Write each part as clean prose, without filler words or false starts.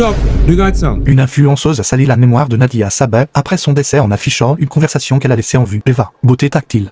Stop, regarde ça. Une influenceuse a sali la mémoire de Nadia Sabeh après son décès en affichant une conversation qu'elle a laissée en vue. Eva, beauté tactile.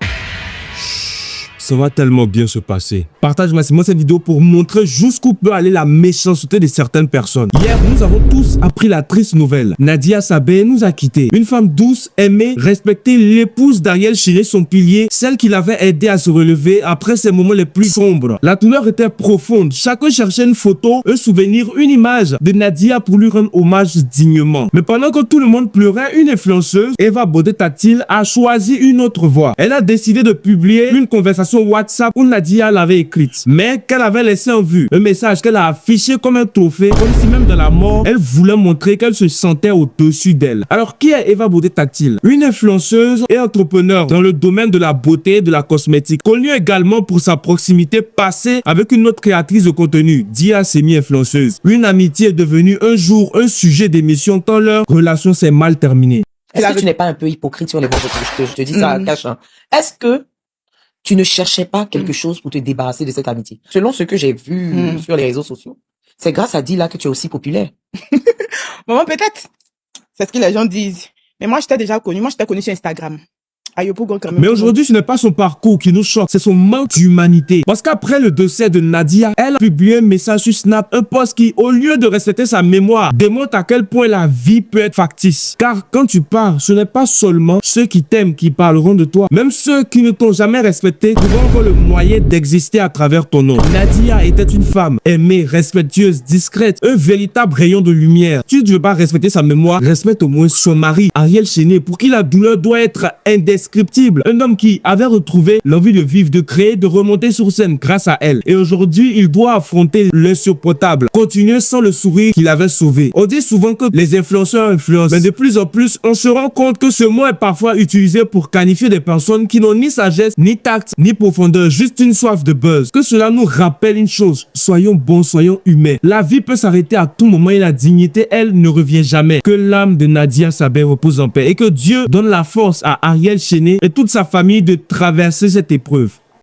Ça va tellement bien se passer. Partage massivement cette vidéo pour montrer jusqu'où peut aller la méchanceté de certaines personnes. Hier, nous avons tous appris la triste nouvelle. Nadia Sabeh nous a quittés. Une femme douce, aimée, respectée, l'épouse d'Ariel Chéné, son pilier, celle qui l'avait aidé à se relever après ses moments les plus sombres. La douleur était profonde. Chacun cherchait une photo, un souvenir, une image de Nadia pour lui rendre hommage dignement. Mais pendant que tout le monde pleurait, une influenceuse, Eva Beauté Tactile, a choisi une autre voie. Elle a décidé de publier une conversation WhatsApp où Nadia l'avait écrite, mais qu'elle avait laissé en vue. Un message qu'elle a affiché comme un trophée, comme si même dans la mort, elle voulait montrer qu'elle se sentait au-dessus d'elle. Alors, qui est Eva Beauté Tactile? Une influenceuse et entrepreneur dans le domaine de la beauté et de la cosmétique, connue également pour sa proximité passée avec une autre créatrice de contenu, Dia semi-influenceuse. Une amitié est devenue un jour un sujet d'émission tant leur relation s'est mal terminée. Est-ce que tu n'es pas un peu hypocrite sur les réseaux? Je te dis ça à cache. Est-ce que tu ne cherchais pas quelque chose pour te débarrasser de cette amitié? Selon ce que j'ai vu sur les réseaux sociaux, c'est grâce à Dila que tu es aussi populaire. Maman, peut-être. C'est ce que les gens disent. Mais moi, je t'ai déjà connu. Moi, je t'ai connu sur Instagram. Mais aujourd'hui, ce n'est pas son parcours qui nous choque, c'est son manque d'humanité. Parce qu'après le décès de Nadia, elle a publié un message sur Snap, un post qui, au lieu de respecter sa mémoire, démontre à quel point la vie peut être factice. Car quand tu pars, ce n'est pas seulement ceux qui t'aiment qui parleront de toi. Même ceux qui ne t'ont jamais respecté trouveront encore le moyen d'exister à travers ton nom. Nadia était une femme aimée, respectueuse, discrète, un véritable rayon de lumière. Si tu ne veux pas respecter sa mémoire, respecte au moins son mari, Ariel Chéné, pour qui la douleur doit être indescriptible. Un homme qui avait retrouvé l'envie de vivre, de créer, de remonter sur scène grâce à elle. Et aujourd'hui, il doit affronter l'insupportable, continuer sans le sourire qu'il avait sauvé. On dit souvent que les influenceurs influencent, mais de plus en plus, on se rend compte que ce mot est parfois utilisé pour qualifier des personnes qui n'ont ni sagesse, ni tact, ni profondeur, juste une soif de buzz. Que cela nous rappelle une chose, soyons bons, soyons humains. La vie peut s'arrêter à tout moment et la dignité, elle, ne revient jamais. Que l'âme de Nadia Sabeh repose en paix et que Dieu donne la force à Ariel Chéné et toute sa famille de traverser cette épreuve.